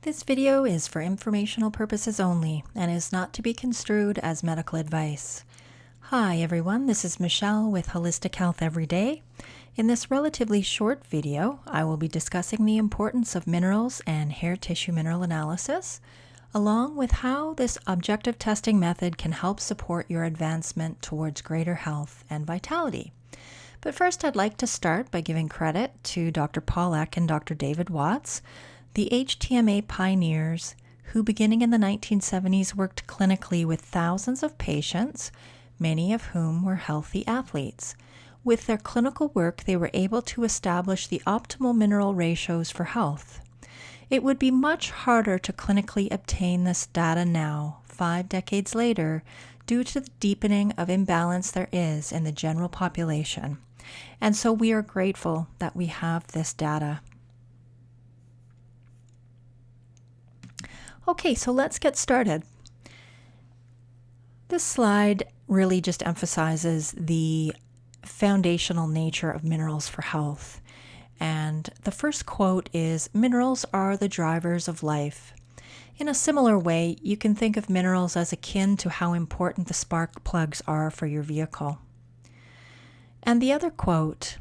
This video is for informational purposes only and is not to be construed as medical advice. Hi everyone, this is Michelle with Holistic Health Every Day. In this relatively short video, I will be discussing the importance of minerals and hair tissue mineral analysis, along with how this objective testing method can help support your advancement towards greater health and vitality. But first, I'd like to start by giving credit to Dr. Paul Eck and Dr. David Watts, the HTMA pioneers who, beginning in the 1970s, worked clinically with thousands of patients, many of whom were healthy athletes. With their clinical work, they were able to establish the optimal mineral ratios for health. It would be much harder to clinically obtain this data now, 5 decades later, due to the deepening of imbalance there is in the general population. And so we are grateful that we have this data. Okay, so let's get started. This slide really just emphasizes the foundational nature of minerals for health. And the first quote is, "Minerals are the drivers of life." In a similar way, you can think of minerals as akin to how important the spark plugs are for your vehicle. And the other quote,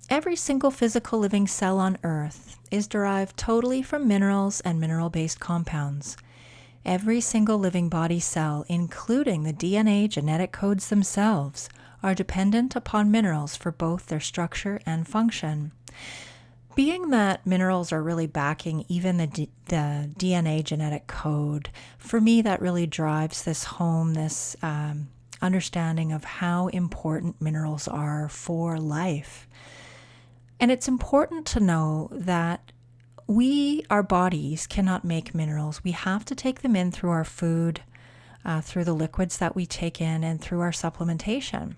"Every single physical living cell on Earth is derived totally from minerals and mineral-based compounds. Every single living body cell, including the DNA genetic codes themselves, are dependent upon minerals for both their structure and function." Being that minerals are really backing even the DNA genetic code, for me that really drives this home, this understanding of how important minerals are for life. And it's important to know that our bodies cannot make minerals. We have to take them in through our food, through the liquids that we take in, and through our supplementation.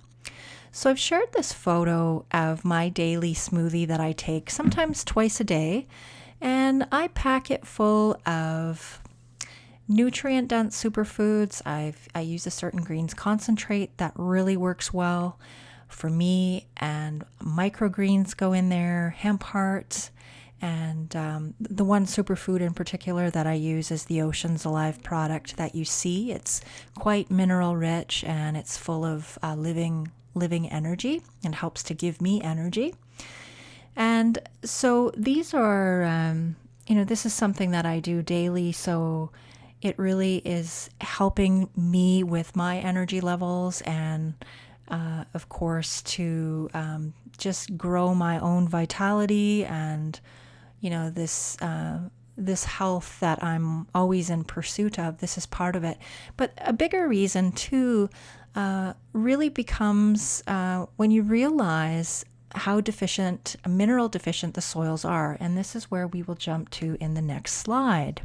So I've shared this photo of my daily smoothie that I take sometimes twice a day, and I pack it full of nutrient-dense superfoods. I use a certain greens concentrate that really works well for me, and microgreens go in there, hemp heart, and the one superfood in particular that I use is the Oceans Alive product that you see. It's quite mineral rich and it's full of living energy and helps to give me energy. And so these are, this is something that I do daily, so it really is helping me with my energy levels and of course, to just grow my own vitality and, this health that I'm always in pursuit of. This is part of it. But a bigger reason, too, really becomes when you realize how mineral deficient the soils are. And this is where we will jump to in the next slide.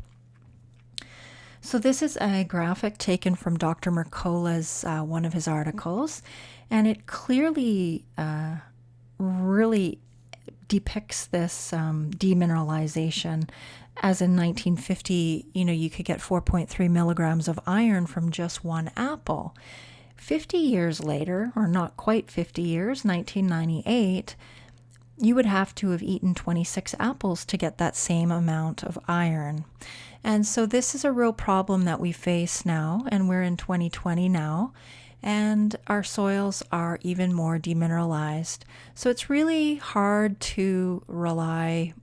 So this is a graphic taken from Dr. Mercola's one of his articles, and it clearly really depicts this demineralization. As in 1950, you could get 4.3 milligrams of iron from just one apple. 50 years later, or not quite 50 years, 1998, you would have to have eaten 26 apples to get that same amount of iron. And so this is a real problem that we face now, and we're in 2020 now, and our soils are even more demineralized. So it's really hard to rely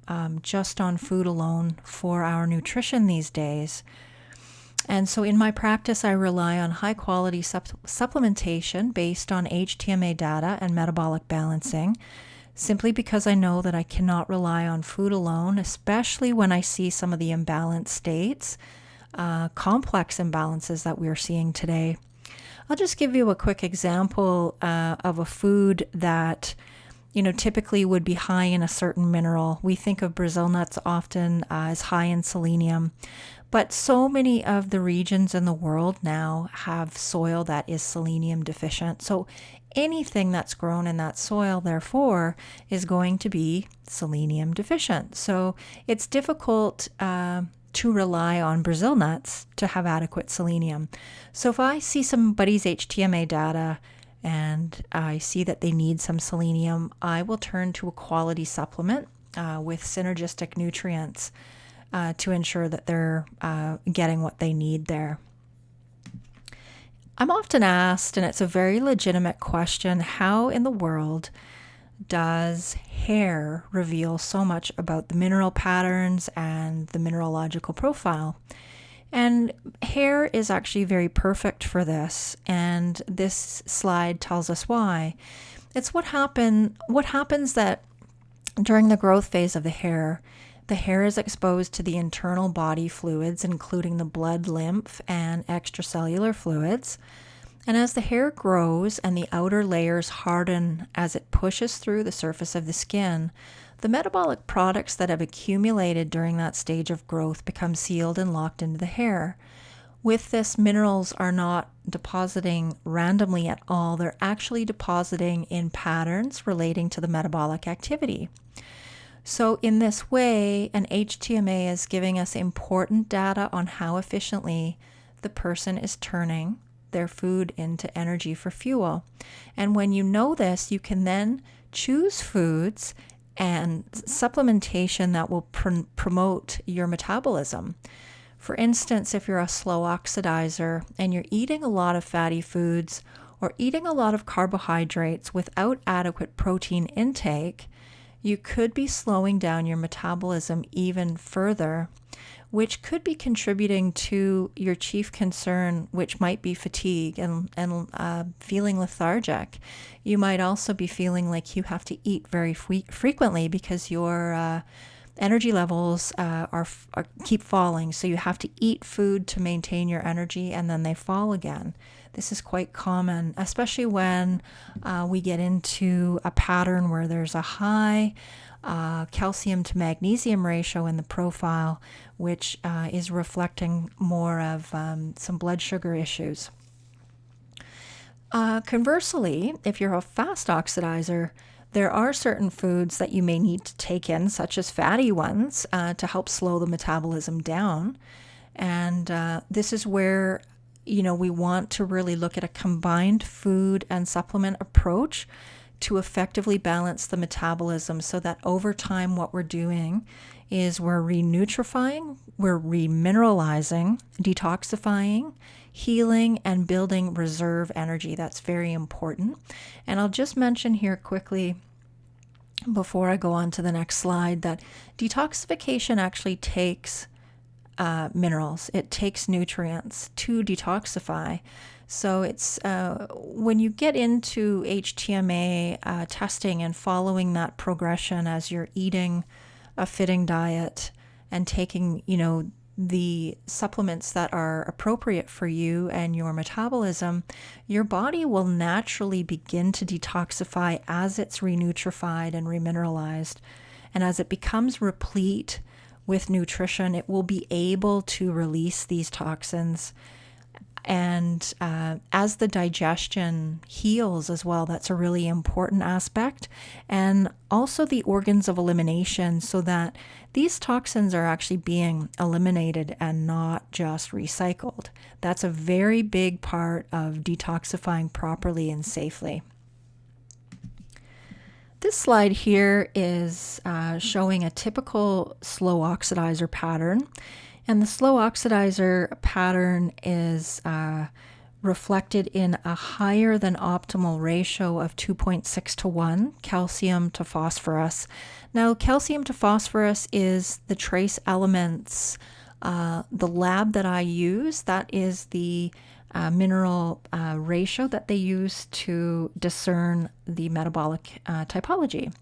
just on food alone for our nutrition these days. And so in my practice, I rely on high-quality supplementation based on HTMA data and metabolic balancing, simply because I know that I cannot rely on food alone, especially when I see some of the imbalanced states, complex imbalances that we're seeing today. I'll just give you a quick example of a food that, typically would be high in a certain mineral. We think of Brazil nuts often as high in selenium, but so many of the regions in the world now have soil that is selenium deficient. So anything that's grown in that soil, therefore, is going to be selenium deficient. So it's difficult to rely on Brazil nuts to have adequate selenium. So if I see somebody's HTMA data and I see that they need some selenium, I will turn to a quality supplement with synergistic nutrients to ensure that they're getting what they need there. I'm often asked, and it's a very legitimate question, how in the world does hair reveal so much about the mineral patterns and the mineralogical profile? And hair is actually very perfect for this, and this slide tells us why. It's what happens that during the growth phase of the hair is exposed to the internal body fluids, including the blood, lymph, and extracellular fluids. And as the hair grows and the outer layers harden as it pushes through the surface of the skin, the metabolic products that have accumulated during that stage of growth become sealed and locked into the hair. With this, minerals are not depositing randomly at all. They're actually depositing in patterns relating to the metabolic activity. So in this way, an HTMA is giving us important data on how efficiently the person is turning their food into energy for fuel. And when you know this, you can then choose foods and supplementation that will promote your metabolism. For instance, if you're a slow oxidizer and you're eating a lot of fatty foods or eating a lot of carbohydrates without adequate protein intake, you could be slowing down your metabolism even further, which could be contributing to your chief concern, which might be fatigue and feeling lethargic. You might also be feeling like you have to eat very frequently because your energy levels keep falling. So you have to eat food to maintain your energy, and then they fall again. This is quite common, especially when we get into a pattern where there's a high calcium to magnesium ratio in the profile, which is reflecting more of some blood sugar issues. Conversely, if you're a fast oxidizer, there are certain foods that you may need to take in, such as fatty ones, to help slow the metabolism down. And this is where we want to really look at a combined food and supplement approach to effectively balance the metabolism, so that over time what we're doing is we're renutrifying, we're remineralizing, detoxifying, healing, and building reserve energy. That's very important. And I'll just mention here quickly before I go on to the next slide that detoxification actually takes minerals. It takes nutrients to detoxify. So it's when you get into HTMA testing and following that progression as you're eating a fitting diet and taking, the supplements that are appropriate for you and your metabolism, your body will naturally begin to detoxify as it's renutrified and remineralized. And as it becomes replete with nutrition, it will be able to release these toxins. And as the digestion heals as well, that's a really important aspect. And also the organs of elimination, so that these toxins are actually being eliminated and not just recycled. That's a very big part of detoxifying properly and safely. This slide here is showing a typical slow oxidizer pattern. And the slow oxidizer pattern is reflected in a higher than optimal ratio of 2.6 to 1 calcium to phosphorus. Now, calcium to phosphorus is the trace elements. The lab that I use, that is the mineral ratio that they use to discern the metabolic typology.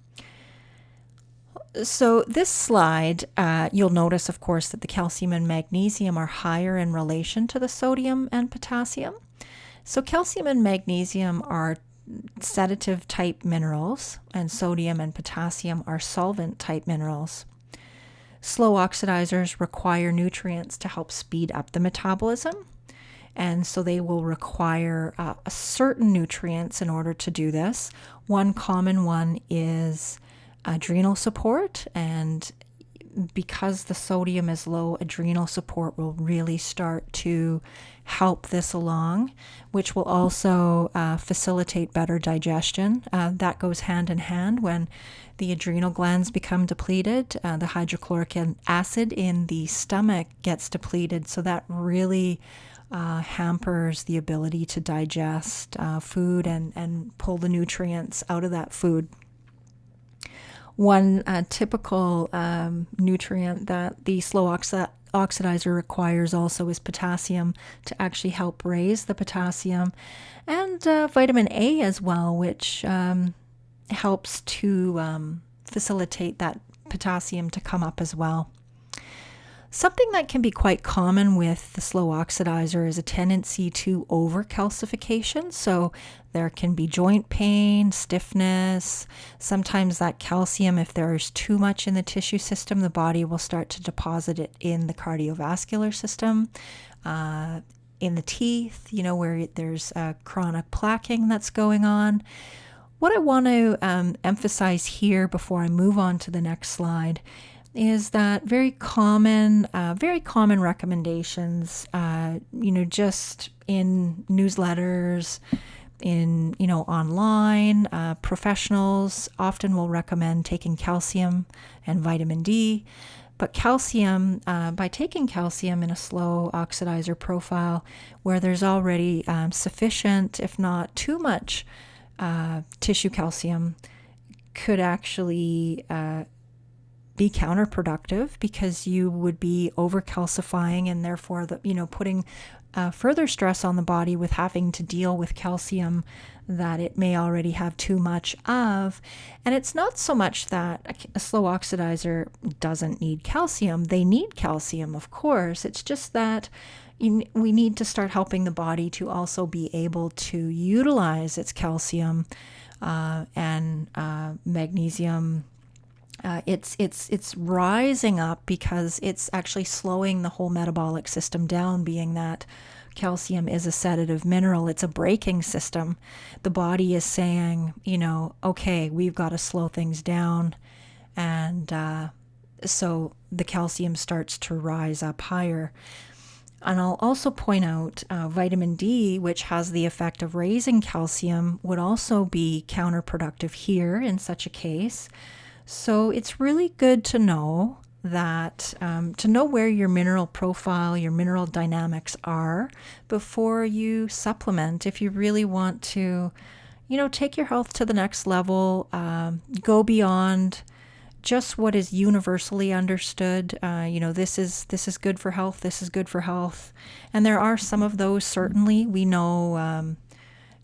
So this slide, you'll notice, of course, that the calcium and magnesium are higher in relation to the sodium and potassium. So calcium and magnesium are sedative type minerals, and sodium and potassium are solvent type minerals. Slow oxidizers require nutrients to help speed up the metabolism, and so they will require certain nutrients in order to do this. One common one is adrenal support, and because the sodium is low, adrenal support will really start to help this along, which will also facilitate better digestion. That goes hand in hand. When the adrenal glands become depleted, the hydrochloric acid in the stomach gets depleted, so that really hampers the ability to digest food and pull the nutrients out of that food. One typical nutrient that the slow oxidizer requires also is potassium, to actually help raise the potassium, and vitamin A as well, which helps to facilitate that potassium to come up as well. Something that can be quite common with the slow oxidizer is a tendency to over-calcification. So there can be joint pain, stiffness. Sometimes that calcium, if there's too much in the tissue system, the body will start to deposit it in the cardiovascular system, in the teeth, where there's chronic plaquing that's going on. What I want to emphasize here before I move on to the next slide is that very common recommendations, just in newsletters, in, online, professionals often will recommend taking calcium and vitamin D. But calcium, by taking calcium in a slow oxidizer profile where there's already sufficient, if not too much, tissue calcium, could actually be counterproductive, because you would be overcalcifying and therefore putting further stress on the body with having to deal with calcium that it may already have too much of. And it's not so much that a slow oxidizer doesn't need calcium. They need calcium, of course. It's just that we need to start helping the body to also be able to utilize its calcium and magnesium. It's rising up because it's actually slowing the whole metabolic system down, being that calcium is a sedative mineral. It's a braking system. The body is saying, okay, we've got to slow things down. And so the calcium starts to rise up higher. And I'll also point out vitamin D, which has the effect of raising calcium, would also be counterproductive here in such a case. So it's really good to know that, to know where your mineral profile, your mineral dynamics are before you supplement. If you really want to, take your health to the next level, go beyond just what is universally understood. This is good for health. This is good for health. And there are some of those, certainly. We know,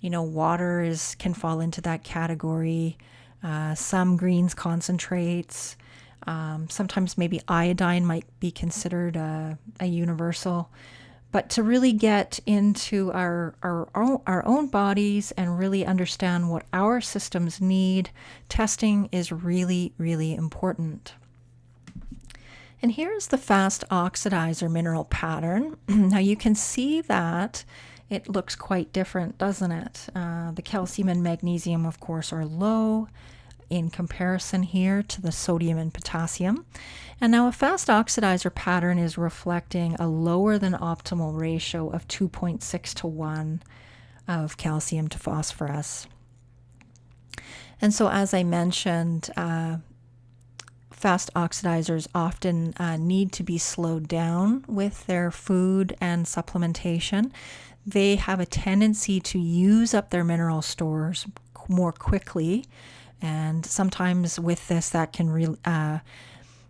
water can fall into that category. Some greens concentrates, sometimes maybe iodine might be considered a universal. But to really get into our own bodies and really understand what our systems need, testing is really, really important. And here's the fast oxidizer mineral pattern. Now you can see that it looks quite different, doesn't it? The calcium and magnesium, of course, are low in comparison here to the sodium and potassium. And now a fast oxidizer pattern is reflecting a lower than optimal ratio of 2.6 to 1 of calcium to phosphorus. And so, as I mentioned, fast oxidizers often need to be slowed down with their food and supplementation. They have a tendency to use up their mineral stores more quickly. And sometimes with this, that can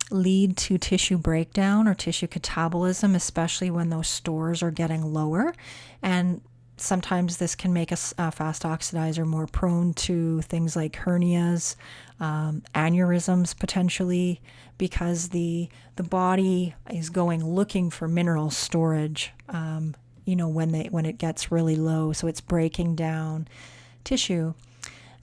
lead to tissue breakdown or tissue catabolism, especially when those stores are getting lower. And sometimes this can make a fast oxidizer more prone to things like hernias, aneurysms potentially, because the body is going looking for mineral storage, when it gets really low. So it's breaking down tissue.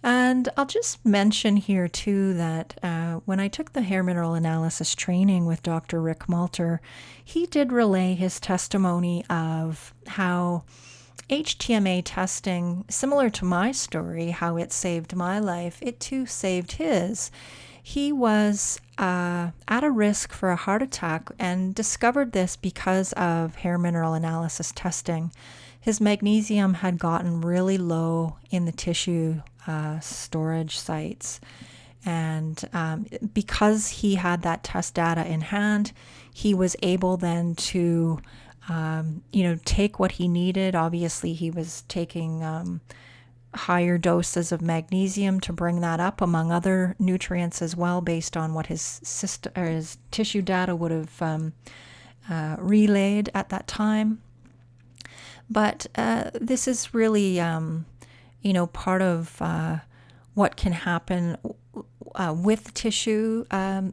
And I'll just mention here, too, that when I took the hair mineral analysis training with Dr. Rick Malter, he did relay his testimony of how HTMA testing, similar to my story, how it saved my life, it too saved his. He was at a risk for a heart attack and discovered this because of hair mineral analysis testing. His magnesium had gotten really low in the tissue storage sites. And because he had that test data in hand, he was able then to, take what he needed. Obviously, he was taking higher doses of magnesium to bring that up, among other nutrients as well, based on what his tissue data would have relayed at that time. But this is really, part of what can happen with the tissue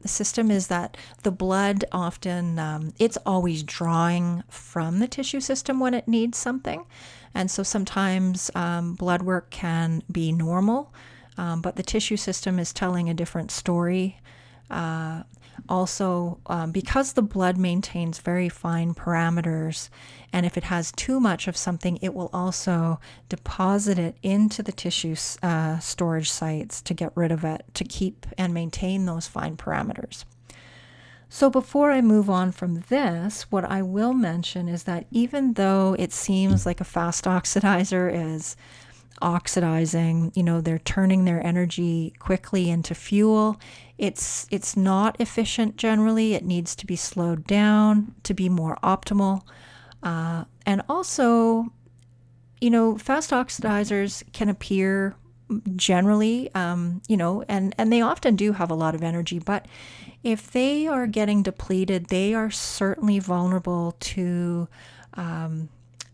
system is that the blood often, it's always drawing from the tissue system when it needs something. And so sometimes blood work can be normal, but the tissue system is telling a different story. Also, because the blood maintains very fine parameters, and if it has too much of something, it will also deposit it into the tissue storage sites to get rid of it, to keep and maintain those fine parameters. So before I move on from this, what I will mention is that even though it seems like a fast oxidizer is oxidizing, they're turning their energy quickly into fuel, it's not efficient generally. It needs to be slowed down to be more optimal. And also, fast oxidizers can appear generally, and they often do have a lot of energy, but if they are getting depleted, they are certainly vulnerable to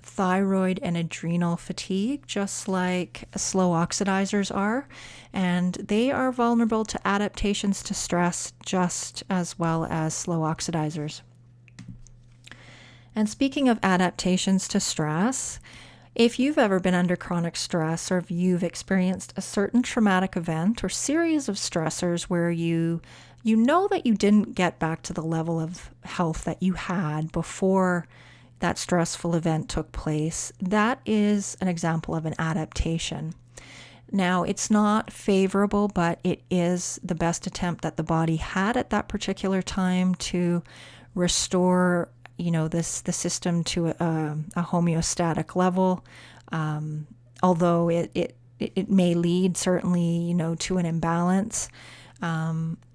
thyroid and adrenal fatigue, just like slow oxidizers are. And they are vulnerable to adaptations to stress just as well as slow oxidizers. And speaking of adaptations to stress, if you've ever been under chronic stress, or if you've experienced a certain traumatic event or series of stressors where you know that you didn't get back to the level of health that you had before that stressful event took place, that is an example of an adaptation. Now, it's not favorable, but it is the best attempt that the body had at that particular time to restore, the system to a homeostatic level. Although it may lead certainly, to an imbalance,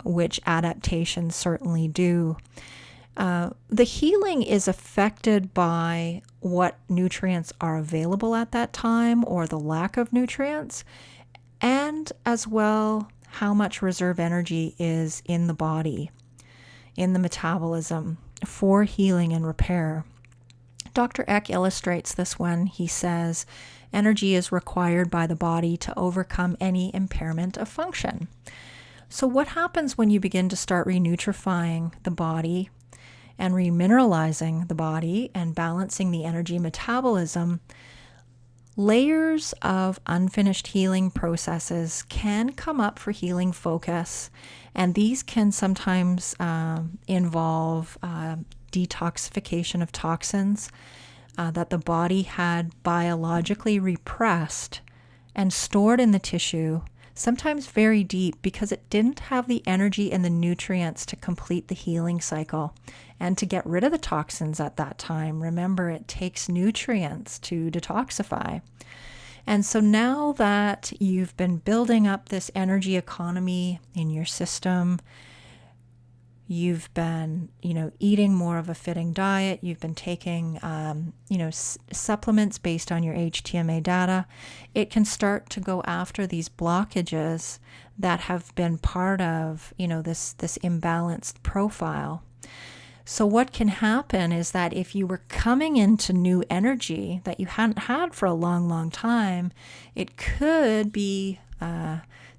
which adaptations certainly do. The healing is affected by what nutrients are available at that time, or the lack of nutrients, and as well how much reserve energy is in the body, in the metabolism for healing and repair. Dr. Eck illustrates this when he says, energy is required by the body to overcome any impairment of function. So what happens when you begin to start renutrifying the body and remineralizing the body and balancing the energy metabolism? Layers of unfinished healing processes can come up for healing focus, and these can sometimes involve detoxification of toxins that the body had biologically repressed and stored in the tissue, sometimes very deep, because it didn't have the energy and the nutrients to complete the healing cycle and to get rid of the toxins at that time. Remember, it takes nutrients to detoxify. And so now that you've been building up this energy economy in your system, you've been, eating more of a fitting diet, you've been taking, supplements based on your HTMA data, it can start to go after these blockages that have been part of, this imbalanced profile. So what can happen is that if you were coming into new energy that you hadn't had for a long, long time, it could be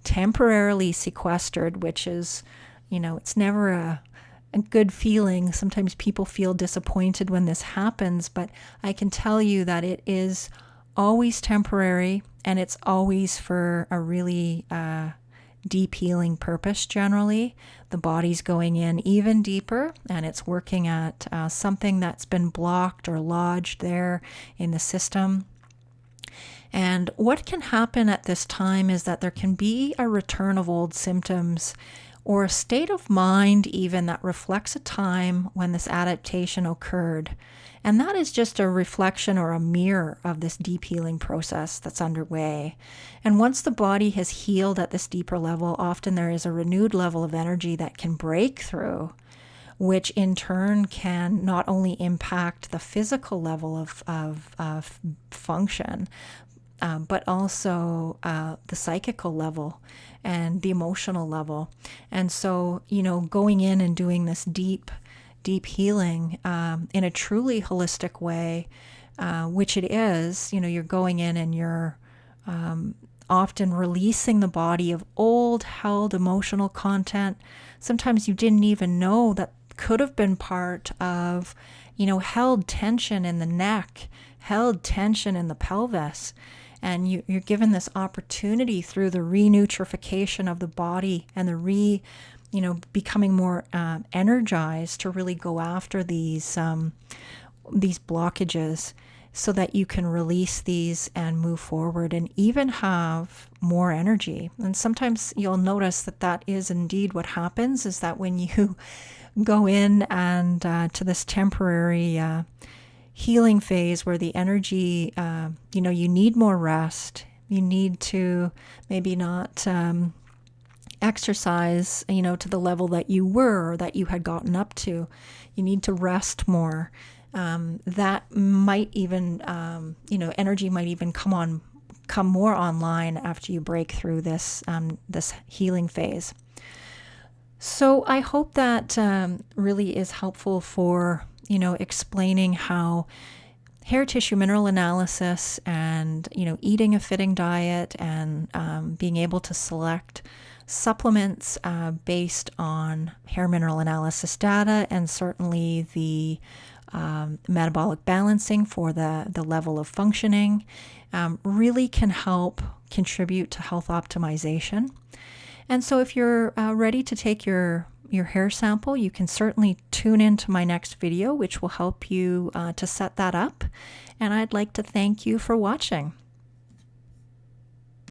temporarily sequestered, which is, it's never a good feeling. Sometimes people feel disappointed when this happens, but I can tell you that it is always temporary, and it's always for a really deep healing purpose. Generally, the body's going in even deeper, and it's working at something that's been blocked or lodged there in the system. And what can happen at this time is that there can be a return of old symptoms or a state of mind even that reflects a time when this adaptation occurred. And that is just a reflection or a mirror of this deep healing process that's underway. And once the body has healed at this deeper level, often there is a renewed level of energy that can break through, which in turn can not only impact the physical level of function, but also the psychical level and the emotional level. And so, going in and doing this deep healing in a truly holistic way, which it is, you're going in and you're often releasing the body of old held emotional content. Sometimes you didn't even know that could have been part of, held tension in the neck, held tension in the pelvis. And you're given this opportunity through the renutrification of the body and the becoming more energized to really go after these blockages, so that you can release these and move forward and even have more energy. And sometimes you'll notice that is indeed what happens, is that when you go in and to this temporary healing phase where the energy, you need more rest, you need to maybe not exercise, to the level that you were or that you had gotten up to. You need to rest more. That might even, energy might even come more online after you break through this healing phase. So I hope that really is helpful for, explaining how hair tissue mineral analysis and, eating a fitting diet and being able to select supplements based on hair mineral analysis data, and certainly the metabolic balancing for the level of functioning, really can help contribute to health optimization. And so if you're ready to take your hair sample, you can certainly tune into my next video, which will help you to set that up. And I'd like to thank you for watching.